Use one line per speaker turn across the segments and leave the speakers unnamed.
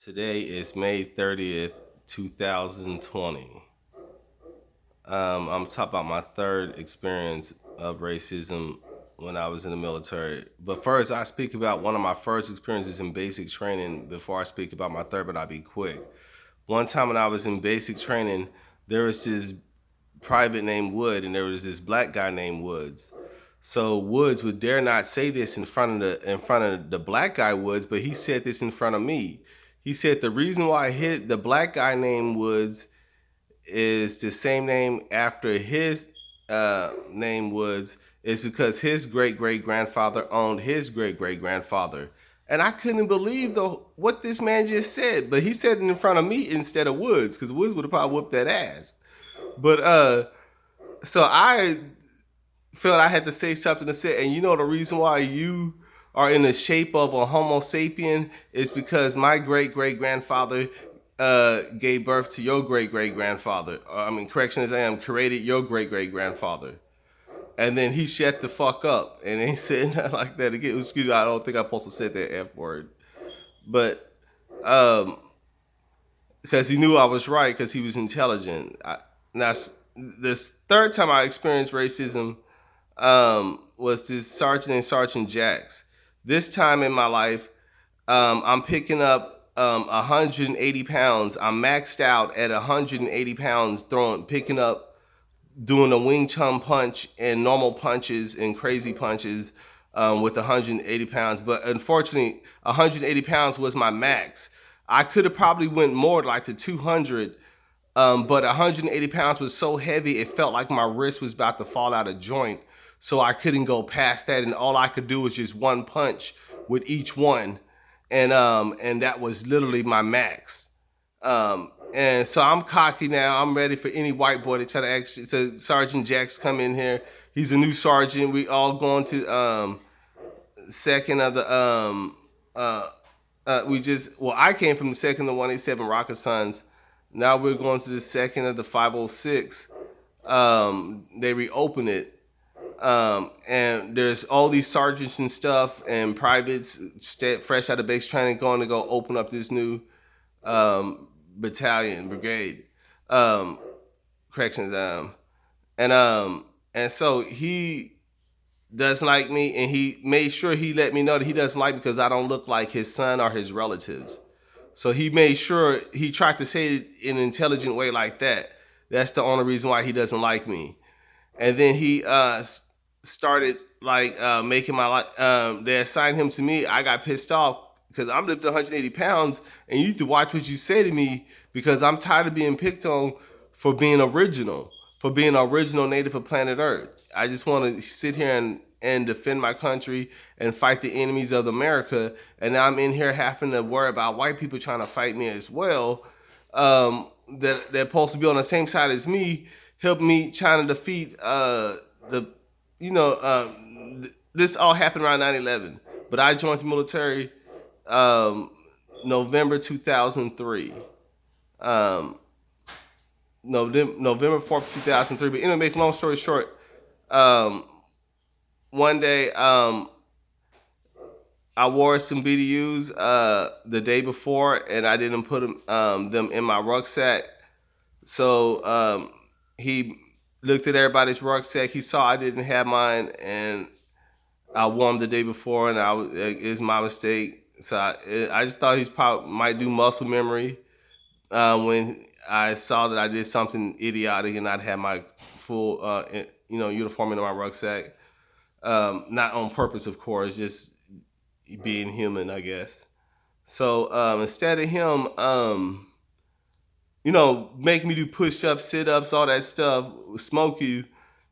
Today is May 30th, 2020. I'm talking about my third experience of racism when I was in the military. But first, I speak about one of my first experiences in basic training before I speak about my third, but I'll be quick. One time when I was in basic training, there was this private named Wood, and there was this black guy named Woods. So Woods would dare not say this in front of the black guy Woods, but he said this in front of me. He said the reason why I hit the black guy named Woods is the same name after his name Woods is because his great great grandfather owned his great great grandfather. And I couldn't believe what this man just said, but he said it in front of me instead of Woods, because Woods would have probably whooped that ass. But so I felt I had to say something to say. And you know the reason why you are in the shape of a Homo sapien is because my great great grandfather gave birth to your great great grandfather. I mean, correction as I am, created your great great grandfather. And then he shut the fuck up and ain't said nothing like that again. Excuse me, I don't think I'm supposed to say that F word. But um, because he knew I was right because he was intelligent. Now, this third time I experienced racism was this Sergeant and Sergeant Jacks. This time in my life, I'm picking up 180 pounds. I'm maxed out at 180 pounds, picking up, doing a Wing Chun punch and normal punches and crazy punches with 180 pounds. But unfortunately, 180 pounds was my max. I could have probably went more like to 200, but 180 pounds was so heavy it felt like my wrist was about to fall out of joint. So I couldn't go past that, and all I could do was just one punch with each one, and that was literally my max. And so I'm cocky now. I'm ready for any white boy to try to actually. So Sergeant Jacks come in here. He's a new sergeant. We all going to second of the we just well I came from the second of 187 Rocket Sons. Now we're going to the second of the 506. They reopen it, and there's all these sergeants and stuff and privates fresh out of base training going to go open up this new battalion brigade, um, corrections, and so he doesn't like me, and he made sure he let me know that he doesn't like me because I don't look like his son or his relatives. So he made sure he tried to say it in an intelligent way like that. That's the only reason why he doesn't like me. And then he started like making my life. They assigned him to me. I got pissed off because I'm lifting 180 pounds, and you need to watch what you say to me because I'm tired of being picked on for being original, for being original native of planet Earth. I just want to sit here and defend my country and fight the enemies of America. And now I'm in here having to worry about white people trying to fight me as well. That they're supposed to be on the same side as me, help me trying to defeat the, you know, this all happened around 9/11. But I joined the military um, November 2003. Um, November 4th, 2003. But anyway, make a long story short, um, one day I wore some BDUs the day before, and I didn't put them in my rucksack. So he looked at everybody's rucksack. He saw I didn't have mine, and I wore them the day before, and it's my mistake. So I just thought he's probably might do muscle memory when I saw that I did something idiotic and not have my full uniform in my rucksack. Not on purpose, of course, just being human, I guess. So instead of him, making me do push-ups, sit-ups, all that stuff, smoke you,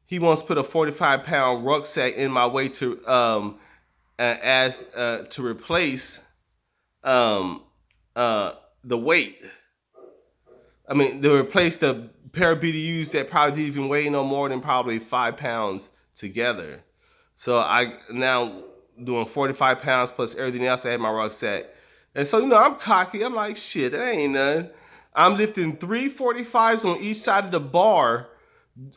he wants to put a 45-pound rucksack in my way to as to replace um, the weight. I mean, to replace the pair of BDUs that probably didn't even weigh no more than probably 5 pounds together. So I now doing 45 pounds plus everything else I had in my rucksack. And so, I'm cocky. I'm like, shit, that ain't nothing. I'm lifting 345s on each side of the bar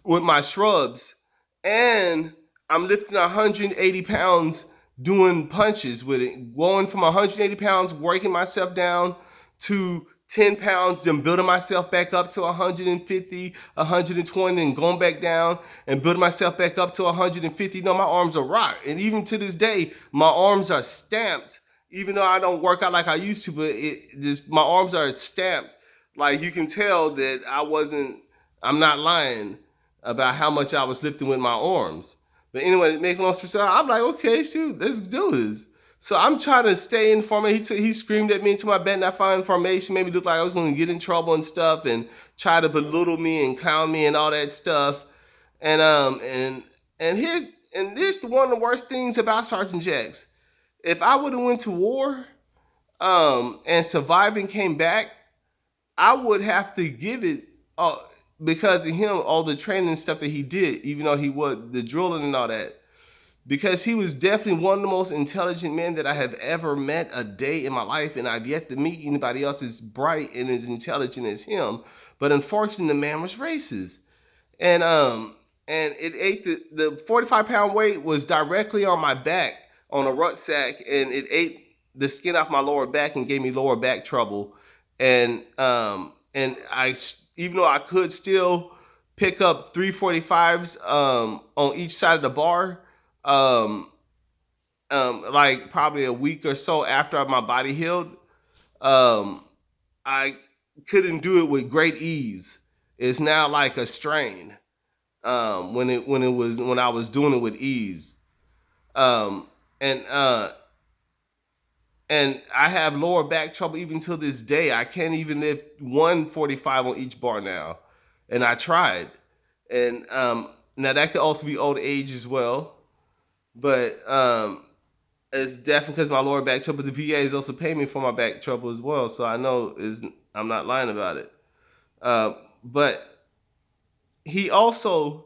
with my shrubs. And I'm lifting 180 pounds doing punches with it. Going from 180 pounds, working myself down to 10 pounds, then building myself back up to 150, 120, and going back down and building myself back up to 150. No, my arms are rock. And even to this day, my arms are stamped, even though I don't work out like I used to, but my arms are stamped. Like you can tell that I'm not lying about how much I was lifting with my arms. But anyway, making long story short, I'm like, okay, shoot, let's do this. So I'm trying to stay in formation. He screamed at me into my bed, and I found information, made me look like I was going to get in trouble and stuff, and try to belittle me and clown me and all that stuff. And here's one of the worst things about Sergeant Jax. If I would have went to war, and survived and came back, I would have to give it because of him, all the training and stuff that he did, even though he was the drilling and all that. Because he was definitely one of the most intelligent men that I have ever met a day in my life, and I've yet to meet anybody else as bright and as intelligent as him. But unfortunately, the man was racist, and it ate the 45-pound weight was directly on my back on a rucksack, and it ate the skin off my lower back and gave me lower back trouble, and I, even though I could still pick up 345s on each side of the bar. Like probably a week or so after my body healed, I couldn't do it with great ease. It's now like a strain. When I was doing it with ease, and I have lower back trouble even till this day. I can't even lift 145 on each bar now, and I tried, and now that could also be old age as well. But it's definitely because of my lower back trouble. The VA is also paying me for my back trouble as well, so I know I'm not lying about it. But he also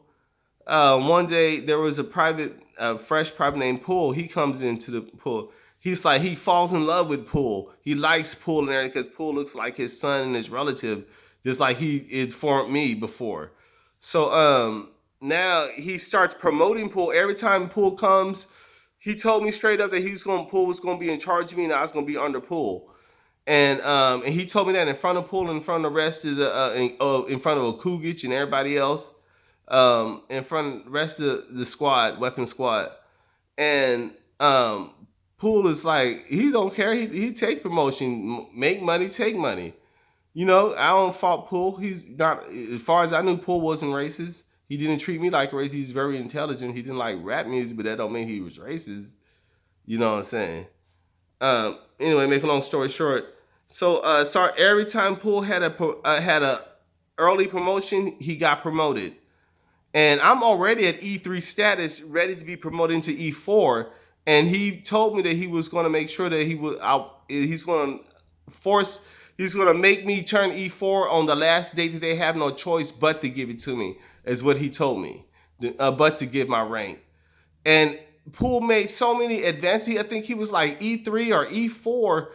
one day there was a fresh private named Poole. He comes into the pool. He's like he falls in love with Poole. He likes Poole and everything because Poole looks like his son and his relative, just like he informed me before. So now he starts promoting Poole. Every time Poole comes, he told me straight up that Poole was going to be in charge of me and I was going to be under Poole. And he told me that in front of Poole, in front of the rest of in front of Okugic and everybody else, in front of the rest of the squad, weapon squad. And Poole is like, he don't care. He takes promotion, make money, take money. You know, I don't fault Poole. He's not, as far as I knew, Poole wasn't racist. He didn't treat me like a racist. He's very intelligent. He didn't like rap music, but that don't mean he was racist. You know what I'm saying? Anyway, make a long story short. So, every time Poole had a early promotion, he got promoted. And I'm already at E3 status, ready to be promoted into E4. And he told me that he was going to make sure that he's going to make me turn E4 on the last day that they have no choice but to give it to me, is what he told me, but to give my rank. And Poole made so many advances. I think he was like E3 or E4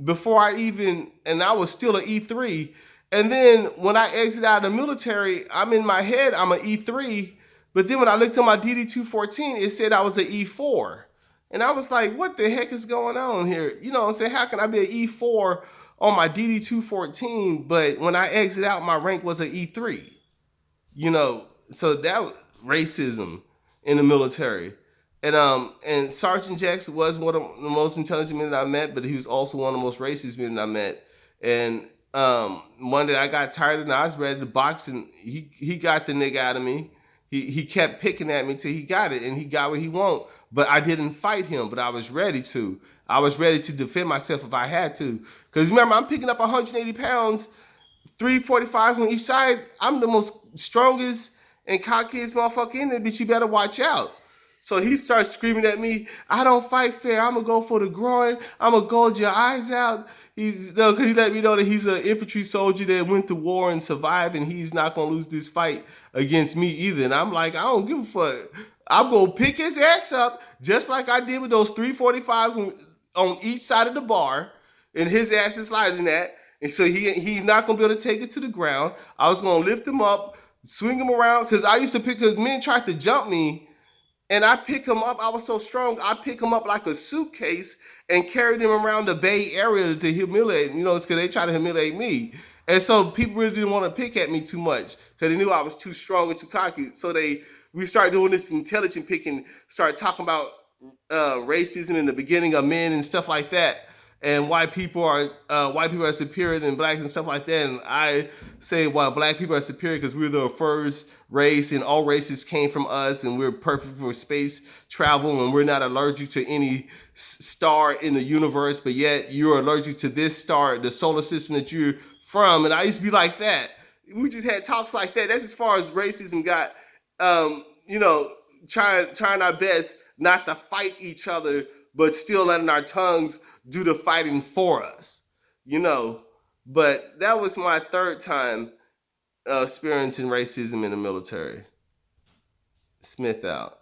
before and I was still an E3. And then when I exit out of the military, I'm in my head, I'm an E3. But then when I looked at my DD-214, it said I was an E4. And I was like, what the heck is going on here? You know what I'm saying? How can I be an E4 on my DD-214, but when I exit out, my rank was an E3? You know, so that was racism in the military. And Sergeant Jackson was one of the most intelligent men that I met, but he was also one of the most racist men that I met. And one day I got tired and I was ready to box, and he got the nigga out of me. He kept picking at me till he got it, and he got what he wanted. But I didn't fight him, but I was ready to. I was ready to defend myself if I had to. Because remember, I'm picking up 180 pounds, 345s on each side. I'm the most strongest and cockiest motherfucker in there, bitch. You better watch out. So he starts screaming at me, I don't fight fair. I'm going to go for the groin. I'm going to gouge your eyes out. Because he let me know that he's an infantry soldier that went to war and survived, and he's not going to lose this fight against me either. And I'm like, I don't give a fuck. I'm going to pick his ass up just like I did with those 345s on each side of the bar, and his ass is sliding that. And so he's not going to be able to take it to the ground. I was going to lift him up, swing him around, because men tried to jump me, and I pick him up. I was so strong, I pick him up like a suitcase, and carried them around the Bay Area to humiliate, because they try to humiliate me. And so people really didn't want to pick at me too much because they knew I was too strong and too cocky. So we started doing this intelligent picking, started talking about racism in the beginning of men and stuff like that, and white people are superior than blacks and stuff like that. And I say, well, black people are superior because we're the first race, and all races came from us, and we're perfect for space travel, and we're not allergic to any star in the universe, but yet you're allergic to this star, the solar system that you're from. And I used to be like that. We just had talks like that. That's as far as racism got. You know, trying our best not to fight each other, but still letting our tongues do the fighting for us. You know, but that was my third time experiencing racism in the military. Smith out.